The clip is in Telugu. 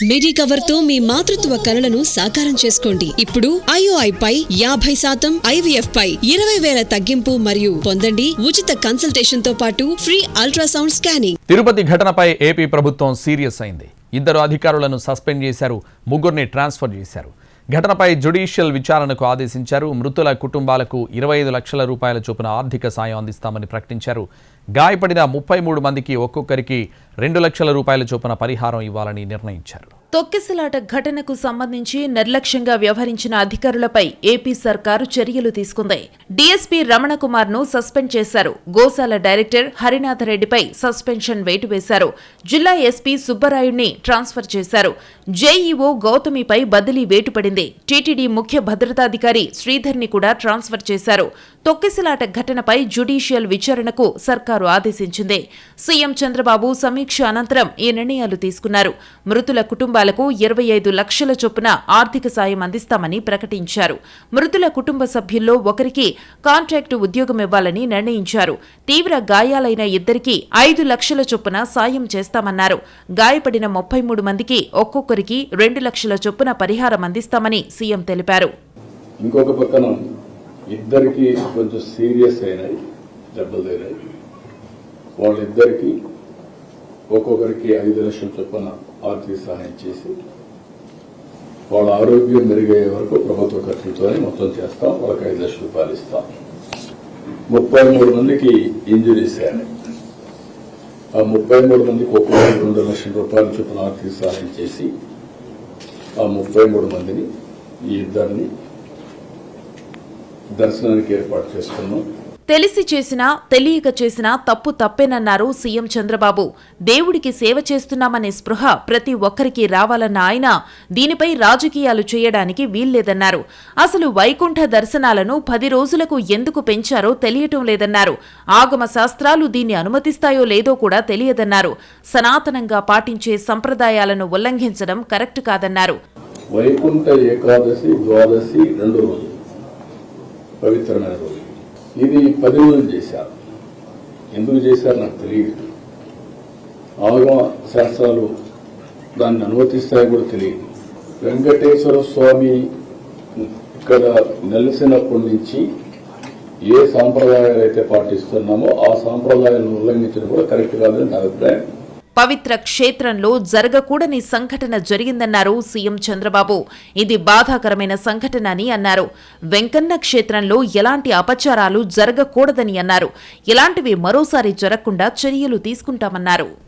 మెడికవర్ తో మీ మాతృత్వ కలలను సాకారం చేసుకోండి. ఇప్పుడు IOI పై 50%, IVF పై 20,000 తగ్గింపు మరియు పొందండి ఉచిత కన్సల్టేషన్ తో పాటు ఫ్రీ అల్ట్రాసౌండ్ స్కానింగ్. తిరుపతి ఘటనపై ఏపీ ప్రభుత్వం సీరియస్ అయింది. 2 అధికారులను సస్పెండ్ చేశారు, 3 ట్రాన్స్ఫర్ చేశారు. ఘటనపై జ్యుడిషియల్ విచారణకు ఆదేశించారు. మృతుల కుటుంబాలకు 25 లక్షల రూపాయల చొప్పున ఆర్థిక సాయం అందిస్తామని ప్రకటించారు. గాయపడిన 33 మందికి ఒక్కొక్కరికి 2 లక్షల రూపాయల చొప్పున పరిహారం ఇవ్వాలని నిర్ణయించారు. తొక్కిసలాట ఘటనకు సంబంధించి నిర్లక్ష్యంగా వ్యవహరించిన అధికారులపై ఏపీ సర్కారు చర్యలు తీసుకుంది. డీఎస్పీ రమణకుమార్ ను సస్పెండ్ చేశారు. గోశాల డైరెక్టర్ హరినాథరెడ్డిపై సస్పెన్షన్ వేటు వేశారు. జిల్లా ఎస్పీ సుబ్బరాయుడిని ట్రాన్స్ఫర్ చేశారు. జేఈఓ గౌతమిపై బదిలీ వేటు పడింది. టీటీడీ ముఖ్య భద్రతాధికారి శ్రీధర్ని కూడా ట్రాన్స్ఫర్ చేశారు. తొక్కిసలాట ఘటనపై జ్యుడిషియల్ విచారణకు సర్కారు ఆదేశించింది. సీఎం చంద్రబాబు సమీక్ష అనంతరం ఈ నిర్ణయాలు తీసుకున్నారు. మృతుల కుటుంబాలకు 25 లక్షల చొప్పున ఆర్థిక సాయం అందిస్తామని ప్రకటించారు. మృతుల కుటుంబ సభ్యుల్లో ఒకరికి కాంట్రాక్టు ఉద్యోగం ఇవ్వాలని నిర్ణయించారు. తీవ్ర గాయాలైన 2కి 5 లక్షల చొప్పున సాయం చేస్తామన్నారు. గాయపడిన 33 మందికి ఒక్కొక్కరికి 2 లక్షల చొప్పున పరిహారం అందిస్తామని సీఎం తెలిపారు. ఇంకొక పక్కన ఇద్దరికి కొంచెం సీరియస్ అయినాయి, దెబ్బలు తగిలాయి. వాళ్ళిద్దరికి ఒక్కొక్కరికి 5 లక్షల చొప్పున ఆర్థిక సహాయం చేసి వాళ్ళ ఆరోగ్యం మెరుగయ్యే వరకు ప్రభుత్వ ఖర్చులతోనే మొత్తం చేస్తాం. వాళ్ళకి 5 లక్షల రూపాయలు ఇస్తాం. 33 మందికి ఇంజురీస్ అయినాయి. ఆ 33 మందికి ఒక్కొక్కరికి 2 లక్షల రూపాయల చొప్పున ఆర్థిక సహాయం చేసి ఆ 33 మందిని ఈ ఇద్దరిని దర్శనానికి ఏర్పాటు చేస్తున్నాం. తెలిసి చేసినా తెలియక చేసినా తప్పు తప్పేనన్నారు సీఎం చంద్రబాబు. దేవుడికి సేవ చేస్తున్నామనే స్పృహ ప్రతి ఒక్కరికి రావాలన్న ఆయన దీనిపై రాజకీయాలు చేయడానికి వీల్లేదన్నారు. అసలు వైకుంఠ దర్శనాలను 10 రోజులకు ఎందుకు పెంచారో తెలియటం లేదన్నారు. ఆగమ శాస్త్రాలు దీన్ని అనుమతిస్తాయో లేదో కూడా తెలియదన్నారు. సనాతనంగా పాటించే సంప్రదాయాలను ఉల్లంఘించడం కరెక్ట్ కాదన్నారు. వైకుంఠ ఏకాదశి, ద్వాదశి 2 రోజులు పవిత్రమైన రోజు. ఇది 10 రోజులు చేశారు. ఎందుకు చేశారు నాకు తెలియదు. ఆగమ శాస్త్రాలు దాన్ని అనుమతిస్తాయో కూడా తెలియదు. వెంకటేశ్వర స్వామి ఇక్కడ నెలసినప్పటి నుంచి ఏ సాంప్రదాయాలు అయితే పాటిస్తున్నామో ఆ సాంప్రదాయాలను ఉల్లంఘించడం కూడా కరెక్ట్ కాదని నా అభిప్రాయం. పవిత్ర క్షేత్రంలో జరగకూడని సంఘటన జరిగిందన్నారు సీఎం చంద్రబాబు. ఇది బాధాకరమైన సంఘటన అని అన్నారు. వెంకన్న క్షేత్రంలో ఎలాంటి అపచారాలు జరగకూడదని అన్నారు. ఇలాంటివి మరోసారి జరగకుండా చర్యలు తీసుకుంటామన్నారు.